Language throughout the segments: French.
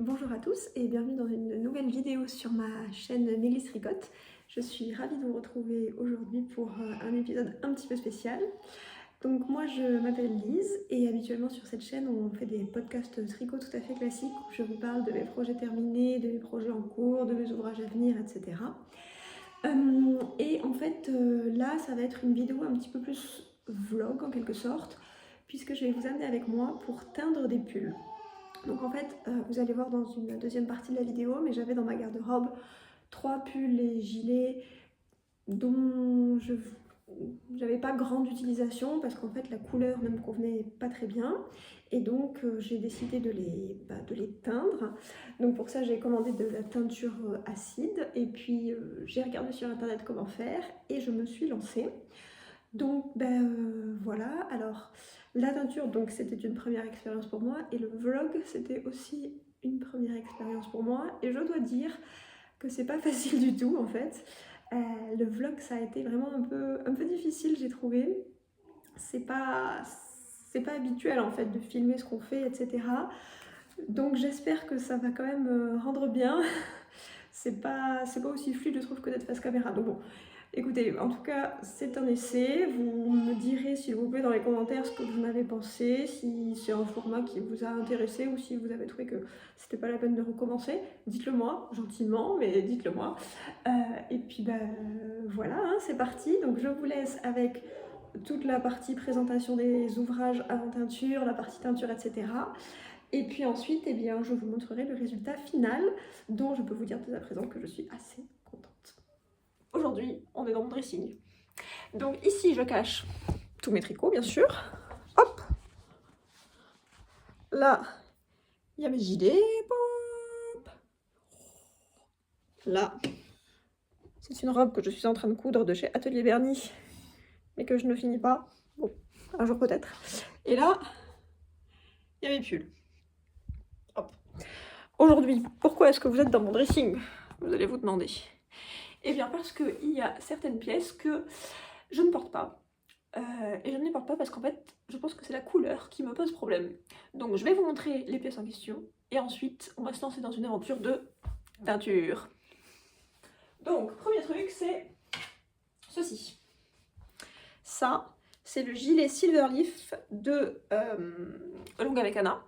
Bonjour à tous et bienvenue dans une nouvelle vidéo sur ma chaîne Mélisse Tricotte. Je suis ravie de vous retrouver aujourd'hui pour un épisode un petit peu spécial. Donc moi je m'appelle Lise et habituellement sur cette chaîne on fait des podcasts tricot tout à fait classiques où je vous parle de mes projets terminés, de mes projets en cours, de mes ouvrages à venir, etc. Et en fait là ça va être une vidéo un petit peu plus vlog en quelque sorte puisque je vais vous amener avec moi pour teindre des pulls. Donc en fait, vous allez voir dans une deuxième partie de la vidéo, mais j'avais dans ma garde-robe 3 pulls et gilets dont je n'avais pas grande utilisation parce qu'en fait la couleur ne me convenait pas très bien et donc j'ai décidé de les teindre. Donc pour ça j'ai commandé de la teinture acide et puis j'ai regardé sur internet comment faire et je me suis lancée. Donc voilà, alors la teinture, donc c'était une première expérience pour moi et le vlog c'était aussi une première expérience pour moi et je dois dire que c'est pas facile du tout en fait. Le vlog ça a été vraiment un peu difficile j'ai trouvé. C'est pas, c'est pas habituel en fait de filmer ce qu'on fait etc. Donc j'espère que ça va quand même rendre bien. C'est pas aussi fluide je trouve que d'être face caméra. Donc bon, écoutez, en tout cas, c'est un essai. Vous me direz, s'il vous plaît, dans les commentaires ce que vous en avez pensé, si c'est un format qui vous a intéressé ou si vous avez trouvé que c'était pas la peine de recommencer. Dites-le moi, gentiment, mais dites-le moi. Et puis, voilà, hein, c'est parti. Donc, je vous laisse avec toute la partie présentation des ouvrages avant teinture, la partie teinture, etc. Et puis ensuite, eh bien, je vous montrerai le résultat final, dont je peux vous dire dès à présent que je suis assez contente. Aujourd'hui, on est dans mon dressing. Donc ici, je cache tous mes tricots, bien sûr. Hop. Là, il y a mes gilets. Hop. Là, c'est une robe que je suis en train de coudre de chez Atelier Bernie, mais que je ne finis pas. Bon, un jour peut-être. Et là, il y a mes pulls. Hop. Aujourd'hui, pourquoi est-ce que vous êtes dans mon dressing? Vous allez vous demander. Eh bien parce qu'il y a certaines pièces que je ne porte pas. Et je ne les porte pas parce qu'en fait, je pense que c'est la couleur qui me pose problème. Donc je vais vous montrer les pièces en question, et ensuite on va se lancer dans une aventure de teinture. Donc, premier truc, c'est ceci. Ça, c'est le gilet Silverleaf de Longa Vecana,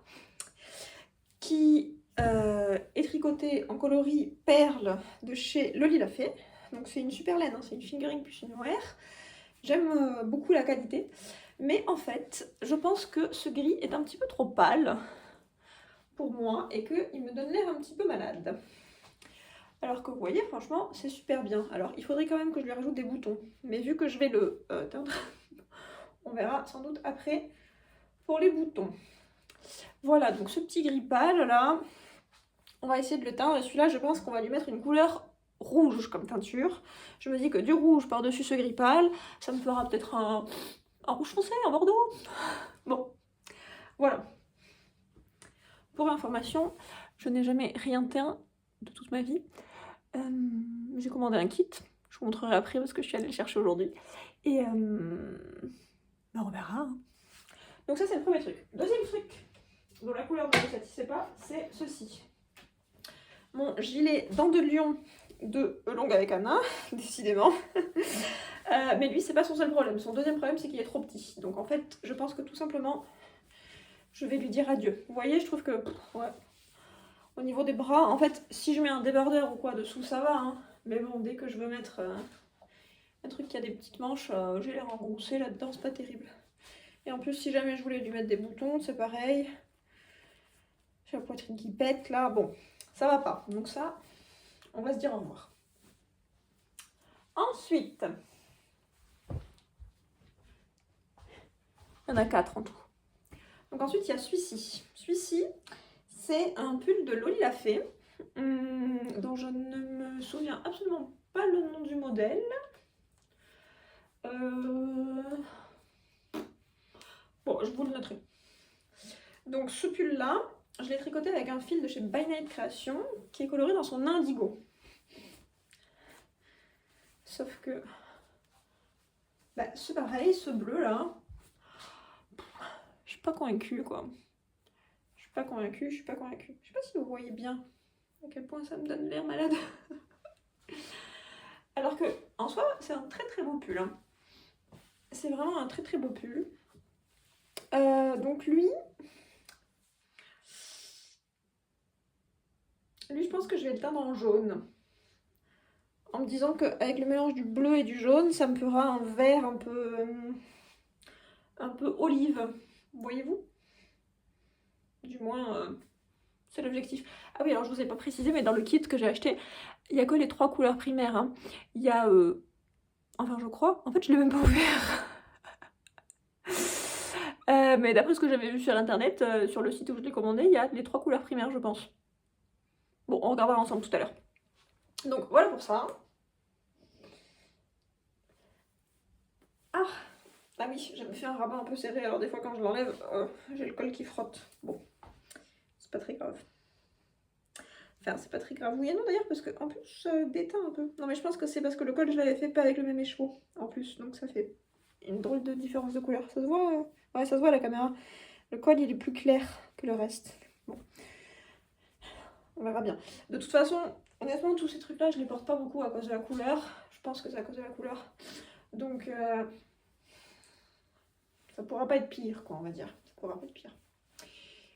qui est tricoté en coloris perle de chez Loli Lafay. Donc c'est une super laine, hein, c'est une fingering plus une wear. J'aime beaucoup la qualité, mais en fait, je pense que ce gris est un petit peu trop pâle pour moi et qu'il me donne l'air un petit peu malade. Alors que vous voyez, franchement, c'est super bien. Alors, il faudrait quand même que je lui rajoute des boutons, mais vu que je vais le teindre, on verra sans doute après pour les boutons. Voilà, donc ce petit gris pâle là, on va essayer de le teindre, et celui-là, je pense qu'on va lui mettre une couleur rouge comme teinture. Je me dis que du rouge par-dessus ce gris pâle, ça me fera peut-être un rouge foncé, un bordeaux. Bon, voilà. Pour information, je n'ai jamais rien teint de toute ma vie. J'ai commandé un kit, je vous montrerai après parce que je suis allée le chercher aujourd'hui. Et on verra. Hein. Donc ça c'est le premier truc. Deuxième truc, dont la couleur ne me satisfait pas, c'est ceci. Mon gilet dents de lion de Longa Vecana, décidément. Mais lui, c'est pas son seul problème. Son deuxième problème, c'est qu'il est trop petit. Donc en fait, je pense que tout simplement, je vais lui dire adieu. Vous voyez, je trouve que... ouais. Au niveau des bras, en fait, si je mets un débardeur ou quoi dessous, ça va. Hein. Mais bon, dès que je veux mettre un truc qui a des petites manches, j'ai l'air engoncée là-dedans, c'est pas terrible. Et en plus, si jamais je voulais lui mettre des boutons, c'est pareil. J'ai la poitrine qui pète là, bon, ça va pas. Donc ça, on va se dire au revoir. Ensuite, il y en a 4 en tout. Donc ensuite, il y a celui-ci. Celui-ci, c'est un pull de Loli Lafay, dont je ne me souviens absolument pas le nom du modèle. Bon, je vous le noterai. Donc ce pull-là, je l'ai tricoté avec un fil de chez By Night Création, qui est coloré dans son indigo. Sauf que... c'est pareil, ce bleu-là, je suis pas convaincue, quoi. Je suis pas convaincue, je suis pas convaincue. Je sais pas si vous voyez bien à quel point ça me donne l'air malade. Alors que, en soi, c'est un très très beau pull. Hein. C'est vraiment un très très beau pull. Donc lui, je pense que je vais le teindre en jaune. En me disant qu'avec le mélange du bleu et du jaune, ça me fera un vert un peu olive. Voyez-vous? Du moins, c'est l'objectif. Ah oui, alors je vous ai pas précisé, mais dans le kit que j'ai acheté, il n'y a que les 3 couleurs primaires. Hein. Il y a... Enfin, je crois. En fait, je l'ai même pas ouvert. Mais d'après ce que j'avais vu sur internet, sur le site où je l'ai commandé, il y a les 3 couleurs primaires, je pense. Bon, on regardera ensemble tout à l'heure. Donc voilà pour ça. Ah oui, j'avais fait un rabat un peu serré, alors des fois quand je l'enlève, j'ai le col qui frotte. Bon, c'est pas très grave. Enfin, c'est pas très grave. Oui et non d'ailleurs, parce qu'en plus, ça déteint un peu. Non mais je pense que c'est parce que le col, je l'avais fait pas avec le même écheveau, en plus. Donc ça fait une drôle de différence de couleur. Ça se voit ouais, ça se voit à la caméra. Le col, il est plus clair que le reste. Bon, on verra bien. De toute façon, honnêtement, tous ces trucs-là, je les porte pas beaucoup à cause de la couleur. Je pense que c'est à cause de la couleur. Donc, ça pourra pas être pire, quoi, on va dire. Ça pourra pas être pire.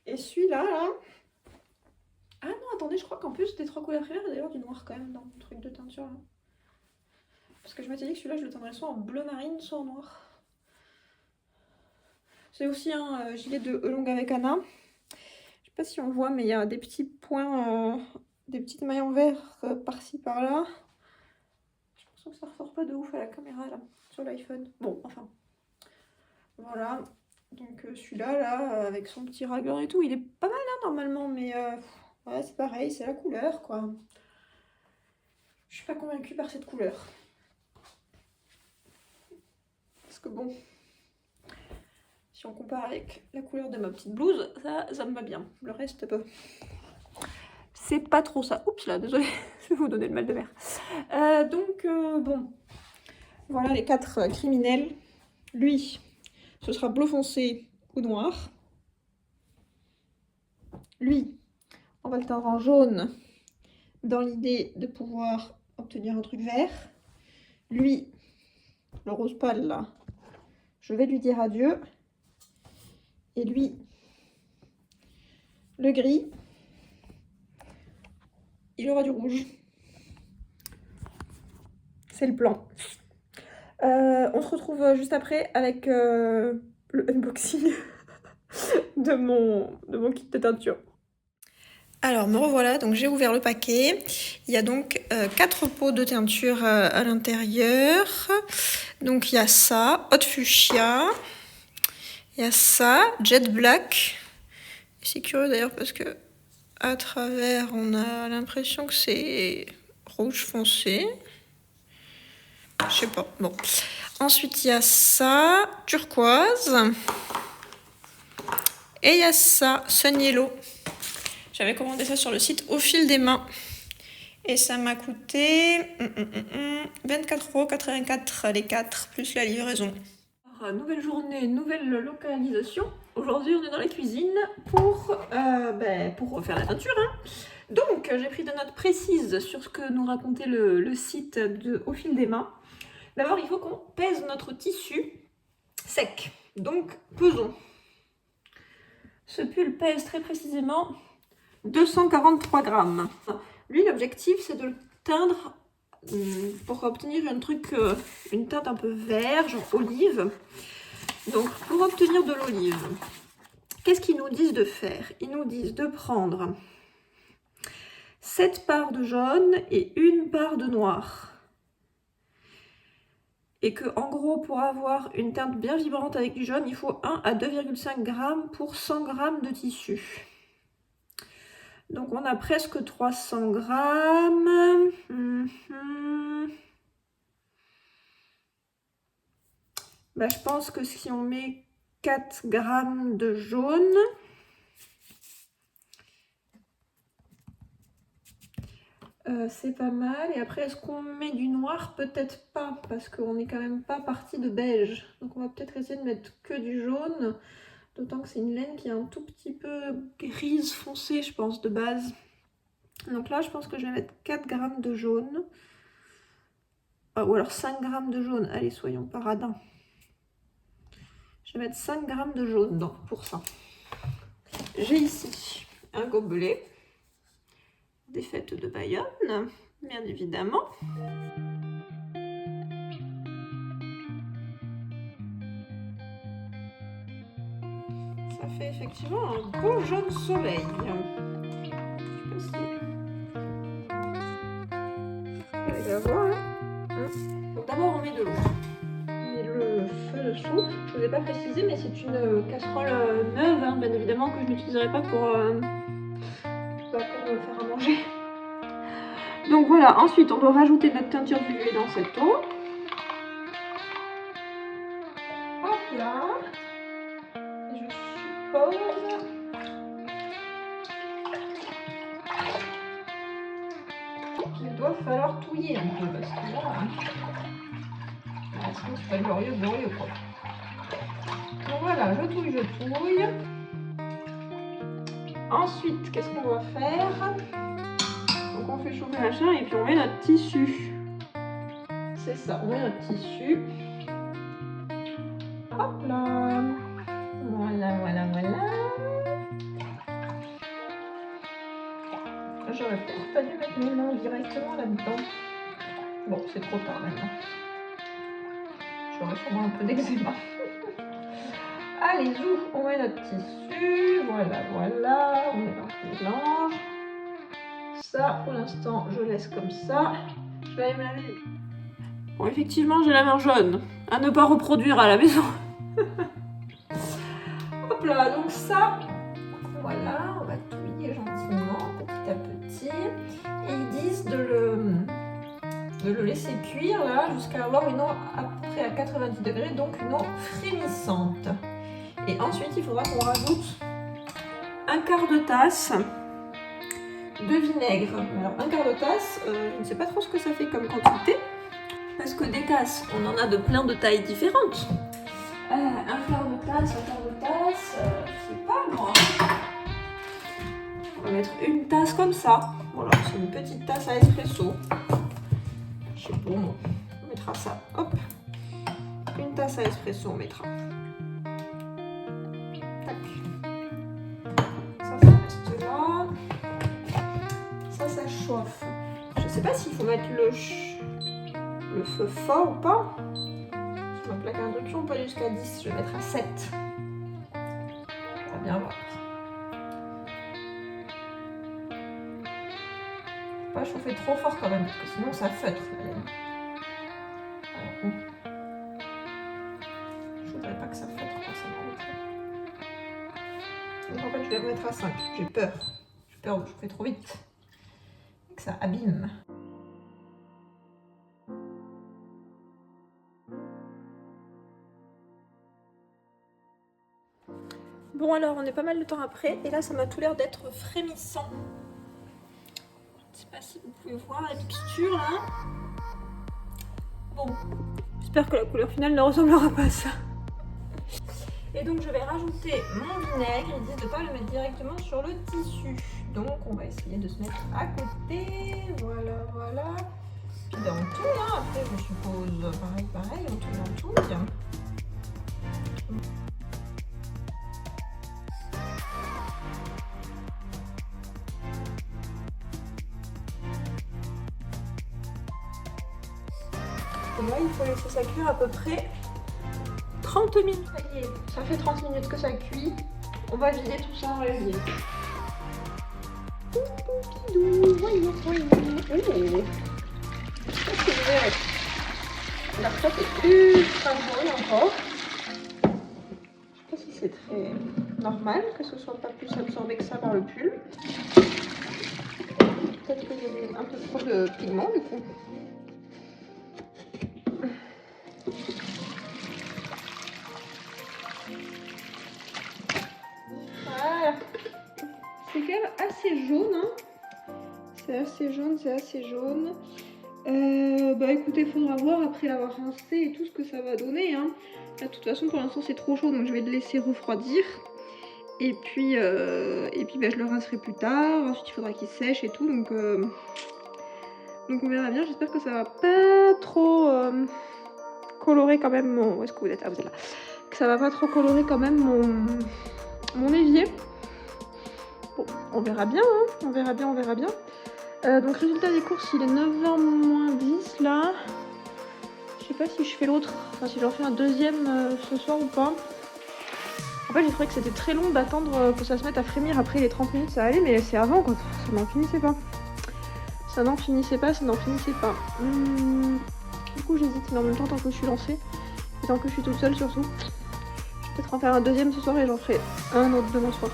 Et celui-là, là... Ah non, attendez, je crois qu'en plus des 3 couleurs primaires, il y a d'ailleurs du noir quand même dans le truc de teinture, là. Parce que je m'étais dit que celui-là, je le teindrais soit en bleu marine, soit en noir. C'est aussi un gilet de Elong avec Anna. Je sais pas si on le voit, mais il y a des petits points, des petites mailles en vert par-ci, par-là. J'ai l'impression que ça ressort pas de ouf à la caméra, là, sur l'iPhone. Bon, enfin... Voilà, donc celui-là, là, avec son petit raglan et tout, il est pas mal, hein, normalement, mais ouais, c'est pareil, c'est la couleur, quoi. Je suis pas convaincue par cette couleur. Parce que bon, si on compare avec la couleur de ma petite blouse, ça me va bien. Le reste, c'est pas trop ça. Oups là, désolée, je vais vous donner le mal de mer. Donc, bon, voilà les 4 criminels. Lui... Ce sera bleu foncé ou noir. Lui, on va le teindre en jaune dans l'idée de pouvoir obtenir un truc vert. Lui, le rose pâle là, je vais lui dire adieu. Et lui, le gris, il aura du rouge. C'est le plan. On se retrouve juste après avec le unboxing de mon kit de teinture. Alors me revoilà, donc j'ai ouvert le paquet. Il y a donc 4 pots de teinture à l'intérieur. Donc il y a ça, Hot Fuchsia. Il y a ça, Jet Black. C'est curieux d'ailleurs parce que à travers on a l'impression que c'est rouge foncé. Je sais pas, bon. Ensuite, il y a ça, turquoise. Et il y a ça, Sun Yellow. J'avais commandé ça sur le site Au Fil des Mains. Et ça m'a coûté 24,84 € les 4, plus la livraison. Alors, nouvelle journée, nouvelle localisation. Aujourd'hui, on est dans la cuisine pour refaire la teinture. Hein. Donc, j'ai pris des notes précises sur ce que nous racontait le site de Au Fil des Mains. D'abord, il faut qu'on pèse notre tissu sec. Donc, pesons. Ce pull pèse très précisément 243 grammes. Lui, l'objectif, c'est de le teindre pour obtenir une teinte un peu vert, genre olive. Donc, pour obtenir de l'olive, qu'est-ce qu'ils nous disent de faire? Ils nous disent de prendre 7 parts de jaune et 1 part de noir. Et que, en gros, pour avoir une teinte bien vibrante avec du jaune, il faut 1 à 2,5 grammes pour 100 grammes de tissu. Donc, on a presque 300 grammes. Je pense que si on met 4 grammes de jaune, c'est pas mal. Et après, est-ce qu'on met du noir? Peut-être pas, parce qu'on n'est quand même pas parti de beige. Donc on va peut-être essayer de mettre que du jaune. D'autant que c'est une laine qui est un tout petit peu grise foncée, je pense, de base. Donc là, je pense que je vais mettre 4 grammes de jaune. Ou alors 5 grammes de jaune. Allez, soyons paradins. Je vais mettre 5 grammes de jaune donc, pour ça. J'ai ici un gobelet, des fêtes de Bayonne, bien évidemment. Ça fait effectivement un beau jaune soleil. Je sais pas si... Vous allez la voir, hein. Donc d'abord on met de l'eau. On met le feu dessous. Je ne vous ai pas précisé, mais c'est une casserole neuve, hein, bien évidemment, que je n'utiliserai pas pour me faire à manger. Donc voilà, ensuite on doit rajouter notre teinture diluée dans cette eau. Hop là. Et je suppose... qu'il doit falloir touiller un peu parce que là... c'est pas glorieux quoi. Donc voilà, je touille. Ensuite, qu'est-ce qu'on va faire? Donc on fait chauffer le machin et puis on met notre tissu. C'est ça, on met notre tissu. Hop là. Voilà. J'aurais peut-être pas dû mettre mes mains directement là-dedans. Bon, c'est trop tard maintenant. J'aurais sûrement un peu d'eczéma. Allez, zou, on met notre tissu. Voilà. On mélange. Ça, pour l'instant, je laisse comme ça. Je vais aller me laver. Bon, effectivement, j'ai la main jaune. À ne pas reproduire à la maison. Hop là, donc ça, voilà, on va touiller gentiment, petit à petit. Et ils disent de le laisser cuire là jusqu'à avoir une eau à peu près à 90 degrés, donc une eau frémissante. Et ensuite, il faudra qu'on rajoute un quart de tasse de vinaigre. Alors, un quart de tasse, je ne sais pas trop ce que ça fait comme quantité, parce que des tasses, on en a de plein de tailles différentes. Un quart de tasse, je sais pas moi. On va mettre une tasse comme ça. Voilà, c'est une petite tasse à espresso. Je sais pas moi. On mettra ça. Hop. Une tasse à espresso, on mettra. Tac. Ça reste là. Ça chauffe. Je sais pas s'il faut mettre le feu fort ou pas. Sur ma plaque à induction, on peut aller jusqu'à 10. Je vais mettre à 7. On va bien voir. Pas chauffer trop fort quand même, parce que sinon ça feutre la laine. Alors bon. Je voudrais pas que ça feutre quand ça m'embête. Donc en fait je vais remettre à 5. J'ai peur. J'ai peur de chauffer trop vite. Et que ça abîme. Bon alors on est pas mal de temps après et là ça m'a tout l'air d'être frémissant. Je sais pas si vous pouvez voir la mixture là. Bon, j'espère que la couleur finale ne ressemblera pas à ça. Et donc je vais rajouter mon vinaigre. Ils disent de ne pas le mettre directement sur le tissu. Donc on va essayer de se mettre à côté. Voilà. Puis dans tout, hein. Après je suppose pareil, on tourne dans tout. Et là, il faut laisser ça cuire à peu près 30 minutes. Ça y est, ça fait 30 minutes que ça cuit. On va vider tout ça dans l'évier. La crêpe est ultra jolie encore. Je sais pas si c'est très normal que ce soit pas plus absorbé que ça par le pull. Peut-être que j'ai un peu trop de pigment du coup. Voilà. C'est quand même assez jaune, hein. C'est assez jaune. Bah écoutez, il faudra voir après l'avoir rincé et tout ce que ça va donner. Hein. Là, de toute façon, pour l'instant, c'est trop chaud, donc je vais le laisser refroidir. Et puis bah, je le rincerai plus tard. Ensuite, il faudra qu'il sèche et tout. Donc on verra bien. J'espère que ça va pas trop colorer quand même mon... Où est-ce que vous êtes? Ah, vous êtes là. Que ça va pas trop colorer quand même mon évier. Bon, on verra bien, hein. On verra bien. Donc résultat des courses, il est 9h moins 10 là. Je sais pas si je fais l'autre, enfin si j'en fais un deuxième ce soir ou pas. En fait j'ai trouvé que c'était très long d'attendre que ça se mette à frémir après les 30 minutes, ça allait, mais c'est avant quoi, ça n'en finissait pas. Du coup j'hésite, mais en même temps tant que je suis lancée, et tant que je suis toute seule surtout, je vais peut-être en faire un deuxième ce soir et j'en ferai un autre demain soir.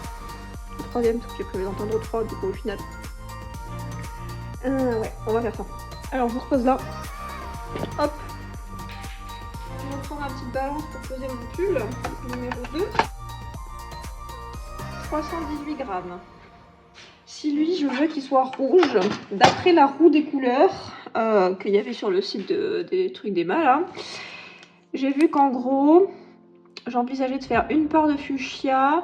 Le troisième, parce que j'ai prévu d'en prendre 3 du coup au final. Ouais, on va faire ça. Alors je vous repose là. Hop. Je vais reprendre ma petite balance pour peser mon pull. Numéro 2. 318 grammes. Si lui, je veux qu'il soit rouge, d'après la roue des couleurs qu'il y avait sur le site des trucs d'Emma là, j'ai vu qu'en gros, j'envisageais de faire une part de fuchsia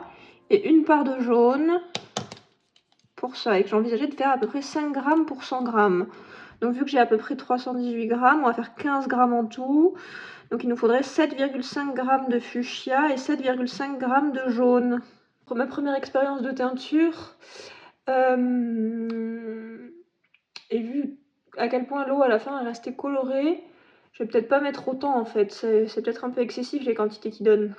et une part de jaune. Pour ça, et que j'envisageais de faire à peu près 5 grammes pour 100 grammes. Donc vu que j'ai à peu près 318 grammes, on va faire 15 grammes en tout. Donc il nous faudrait 7,5 grammes de fuchsia et 7,5 grammes de jaune. Pour ma première expérience de teinture, et vu à quel point l'eau à la fin est restée colorée, je vais peut-être pas mettre autant en fait, c'est peut-être un peu excessif les quantités qu'il donne.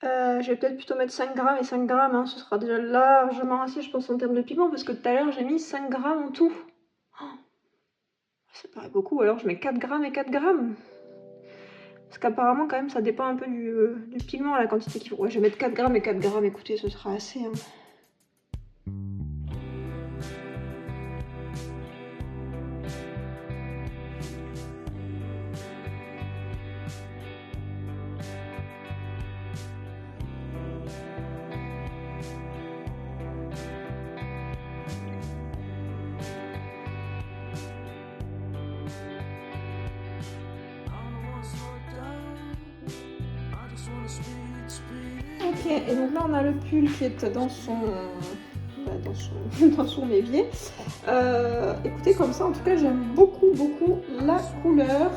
Je vais peut-être plutôt mettre 5 grammes et 5 grammes, hein. Ce sera déjà largement assez je pense en termes de pigment parce que tout à l'heure j'ai mis 5 grammes en tout. Oh, ça paraît beaucoup, alors je mets 4 grammes et 4 grammes. Parce qu'apparemment quand même ça dépend un peu du pigment, la quantité qu'il faut. Ouais, je vais mettre 4 grammes et 4 grammes, écoutez ce sera assez. Hein. Ok, et donc là on a le pull qui est dans son évier. Écoutez, comme ça en tout cas j'aime beaucoup la couleur.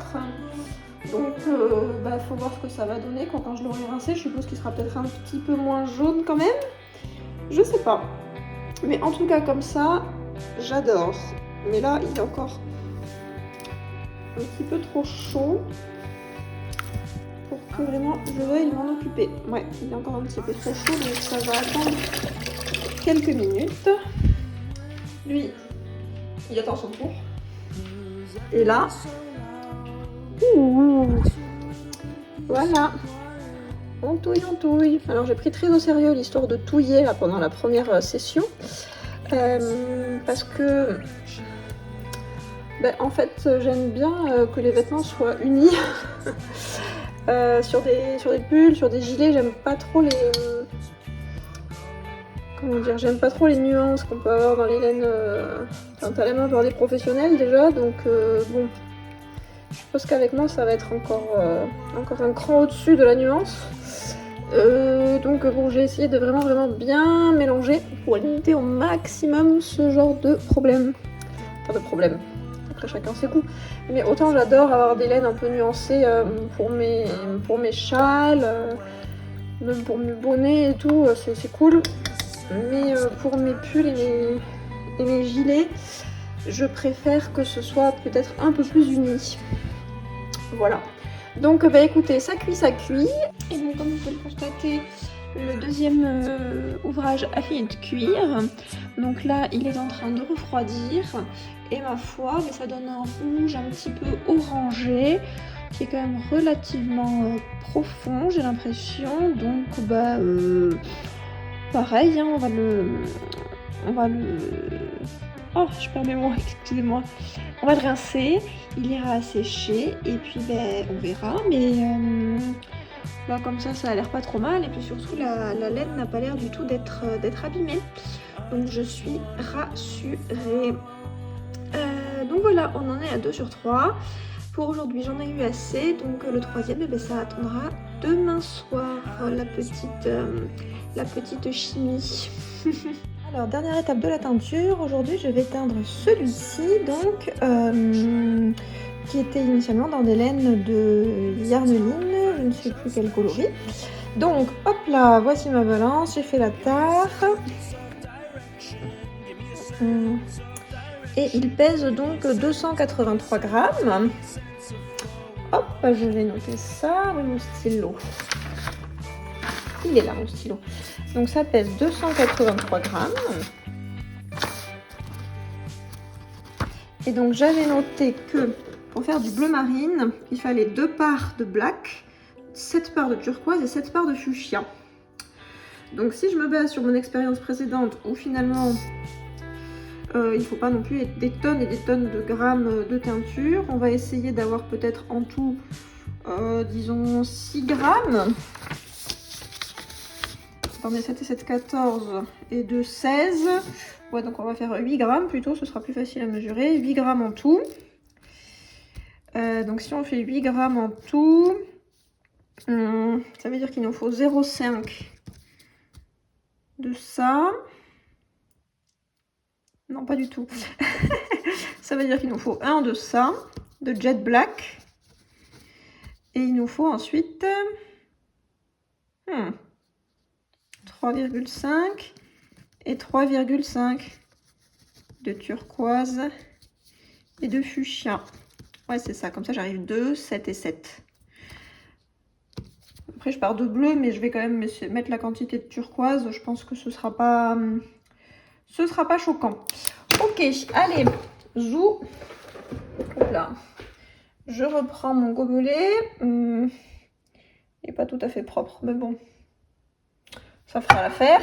Donc faut voir ce que ça va donner quand je l'aurai rincé. Je suppose qu'il sera peut-être un petit peu moins jaune quand même. Je sais pas. Mais en tout cas comme ça, j'adore. Mais là il est encore un petit peu trop chaud pour que vraiment je veuille m'en occuper. Ouais, il est encore un petit peu trop chaud, donc ça va attendre quelques minutes. Lui, il attend son tour. Et là, voilà, on touille. Alors j'ai pris très au sérieux l'histoire de touiller là, pendant la première session. Parce que en fait j'aime bien que les vêtements soient unis. Sur des pulls, sur des gilets, j'aime pas trop les... Comment dire, j'aime pas trop les nuances qu'on peut avoir dans les laines... t'as la main genre des professionnels déjà, donc bon... Je pense qu'avec moi ça va être encore un cran au-dessus de la nuance. Donc bon, j'ai essayé de vraiment bien mélanger pour limiter au maximum ce genre de problème. Enfin de problème. Après chacun ses goûts. Mais autant j'adore avoir des laines un peu nuancées pour mes châles, même pour mes bonnets et tout, c'est cool. Mais pour mes pulls et mes gilets, je préfère que ce soit peut-être un peu plus uni. Voilà. Donc écoutez, ça cuit. Et donc comme vous pouvez le constater, le deuxième ouvrage a fini de cuire. Donc là, il est en train de refroidir. Et ma foi, ça donne un rouge un petit peu orangé, qui est quand même relativement profond, j'ai l'impression. Donc pareil, hein, on va le... Oh, je perds mes mots, excusez-moi. On va le rincer, il ira sécher, et puis on verra. Mais comme ça a l'air pas trop mal. Et puis surtout, la laine n'a pas l'air du tout d'être abîmée. Donc je suis rassurée. Donc voilà. Voilà, on en est à 2 sur 3. Pour aujourd'hui, j'en ai eu assez, donc le troisième, ça attendra demain soir, la petite chimie. Alors, dernière étape de la teinture. Aujourd'hui, je vais teindre celui-ci, donc, qui était initialement dans des laines de Yarneline, je ne sais plus quel coloris. Donc, hop là, voici ma balance, j'ai fait la tare. Et il pèse donc 283 grammes. Hop, je vais noter ça. Oui, mon stylo. Il est là, mon stylo. Donc ça pèse 283 grammes. Et donc j'avais noté que pour faire du bleu marine, il fallait 2 parts de black, 7 parts de turquoise et 7 parts de fuchsia. Donc si je me base sur mon expérience précédente où finalement il ne faut pas non plus des tonnes et des tonnes de grammes de teinture, on va essayer d'avoir peut-être en tout, disons 6 grammes. Attendez, 7 et 7, 14 et 2, 16. Ouais, donc on va faire 8 grammes plutôt, ce sera plus facile à mesurer. 8 grammes en tout. Donc si on fait 8 grammes en tout, ça veut dire qu'il nous faut 0,5 de ça. Non, pas du tout. Ça veut dire qu'il nous faut 1 de ça, de jet black. Et il nous faut ensuite 3,5 et 3,5 de turquoise et de fuchsia. Ouais, c'est ça. Comme ça, j'arrive 2, 7 et 7. Après, je pars de bleu, mais je vais quand même mettre la quantité de turquoise. Je pense que ce sera pas choquant. Ok, allez, zou. Hop là. Je reprends mon gobelet. Il n'est pas tout à fait propre, mais bon, ça fera l'affaire.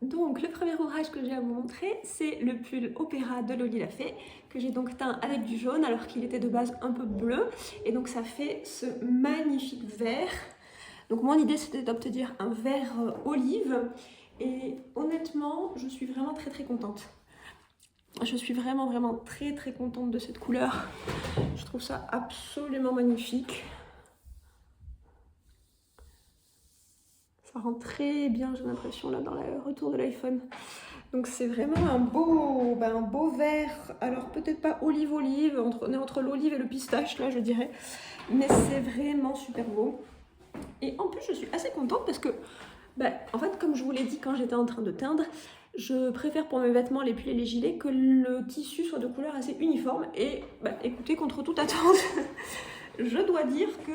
Donc le premier ouvrage que j'ai à vous montrer, c'est le pull Opéra de Loli Lafay, que j'ai donc teint avec du jaune alors qu'il était de base un peu bleu. Et donc ça fait ce magnifique vert. Donc mon idée c'était d'obtenir un vert olive. Et honnêtement, je suis vraiment très contente. Je suis vraiment très contente de cette couleur. Je trouve ça absolument magnifique. Ça rend très bien, j'ai l'impression, là, dans le retour de l'iPhone. Donc c'est vraiment un beau vert. Alors peut-être pas olive-olive, on est entre l'olive et le pistache, là, je dirais. Mais c'est vraiment super beau. Et en plus, je suis assez contente parce que, en fait, comme je vous l'ai dit quand j'étais en train de teindre, je préfère pour mes vêtements, les pulls et les gilets, que le tissu soit de couleur assez uniforme. Et écoutez, contre toute attente, je dois dire que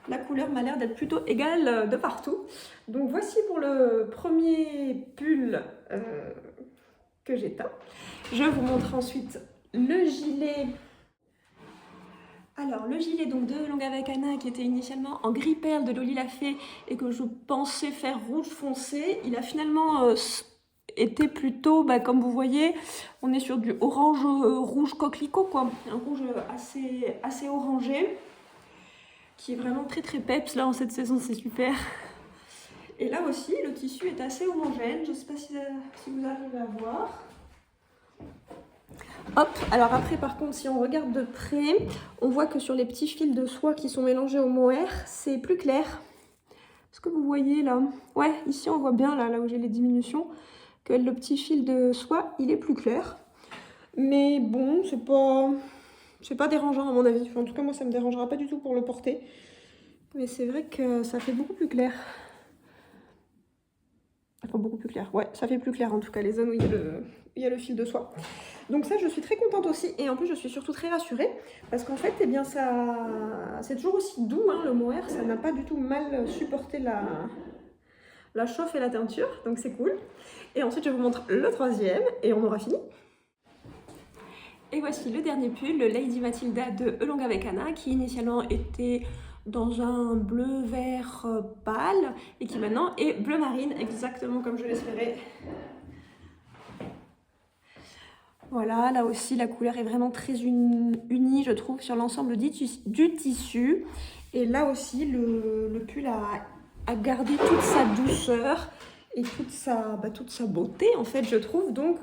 la couleur m'a l'air d'être plutôt égale de partout. Donc voici pour le premier pull que j'ai teint. Je vous montre ensuite le gilet. Alors le gilet donc de Longue avec Anna qui était initialement en gris perle de Loli Lafay et que je pensais faire rouge foncé, il a finalement été plutôt, comme vous voyez, on est sur du orange rouge coquelicot quoi, un rouge assez orangé, qui est vraiment très peps là en cette saison, c'est super. Et là aussi, le tissu est assez homogène. Je ne sais pas si vous arrivez à voir. Hop, alors après par contre si on regarde de près, on voit que sur les petits fils de soie qui sont mélangés au mohair, c'est plus clair. Est-ce que vous voyez là? Ouais, ici on voit bien là où j'ai les diminutions, que le petit fil de soie il est plus clair. Mais bon, c'est pas dérangeant à mon avis. En tout cas moi ça me dérangera pas du tout pour le porter. Mais c'est vrai que ça fait beaucoup plus clair. Enfin beaucoup plus clair, ouais, ça fait plus clair en tout cas les zones où il y a le fil de soie. Donc ça je suis très contente aussi et en plus je suis surtout très rassurée parce qu'en fait eh bien ça c'est toujours aussi doux hein, le mohair, ça n'a pas du tout mal supporté la chauffe et la teinture, donc c'est cool. Et ensuite je vous montre le troisième et on aura fini. Et voici le dernier pull, le Lady Matilda de Elonga avec Anna, qui initialement était dans un bleu vert pâle et qui maintenant est bleu marine, exactement comme je l'espérais. Voilà, là aussi la couleur est vraiment très unie je trouve sur l'ensemble du tissu. Et là aussi le pull a gardé toute sa douceur et toute sa beauté en fait je trouve. Donc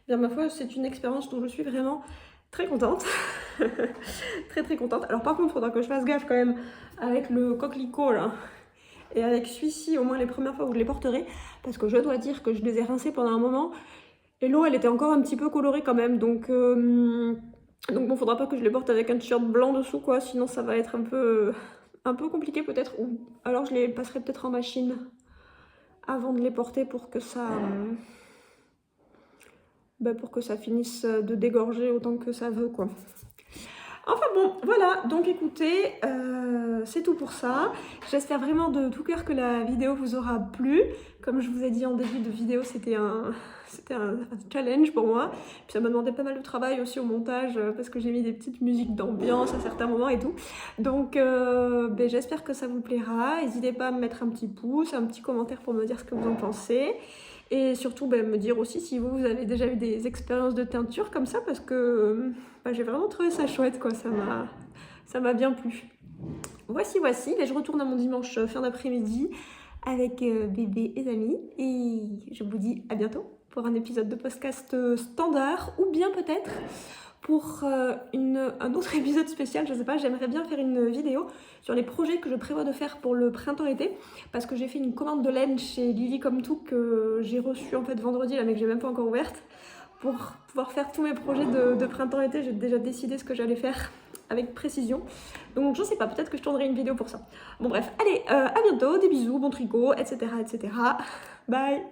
bien ma foi c'est une expérience dont je suis vraiment très contente. très contente. Alors par contre il faudra que je fasse gaffe quand même avec le coquelicot là. Et avec celui-ci au moins les premières fois où je les porterai. Parce que je dois dire que je les ai rincés pendant un moment. Et l'eau elle était encore un petit peu colorée quand même. Donc bon faudra pas que je les porte avec un t-shirt blanc dessous quoi. Sinon ça va être un peu compliqué peut-être. Ou alors je les passerai peut-être en machine avant de les porter pour que ça... pour que ça finisse de dégorger autant que ça veut quoi. Enfin bon, voilà, donc écoutez, c'est tout pour ça. J'espère vraiment de tout cœur que la vidéo vous aura plu. Comme je vous ai dit en début de vidéo, c'était un challenge pour moi. Puis ça m'a demandé pas mal de travail aussi au montage parce que j'ai mis des petites musiques d'ambiance à certains moments et tout. Donc j'espère que ça vous plaira. N'hésitez pas à me mettre un petit pouce, un petit commentaire pour me dire ce que vous en pensez. Et surtout me dire aussi si vous avez déjà eu des expériences de teinture comme ça parce que j'ai vraiment trouvé ça chouette quoi, ça m'a bien plu. Voici, je retourne à mon dimanche fin d'après-midi avec bébé et amis et je vous dis à bientôt pour un épisode de podcast standard ou bien peut-être pour un autre épisode spécial, je sais pas, j'aimerais bien faire une vidéo sur les projets que je prévois de faire pour le printemps-été parce que j'ai fait une commande de laine chez Lily Comme Tout que j'ai reçue en fait vendredi là mais que j'ai même pas encore ouverte pour pouvoir faire tous mes projets de printemps-été. J'ai déjà décidé ce que j'allais faire avec précision, donc je sais pas, peut-être que je tournerai une vidéo pour ça. Bon bref, allez, à bientôt, des bisous, bon tricot, etc. Bye.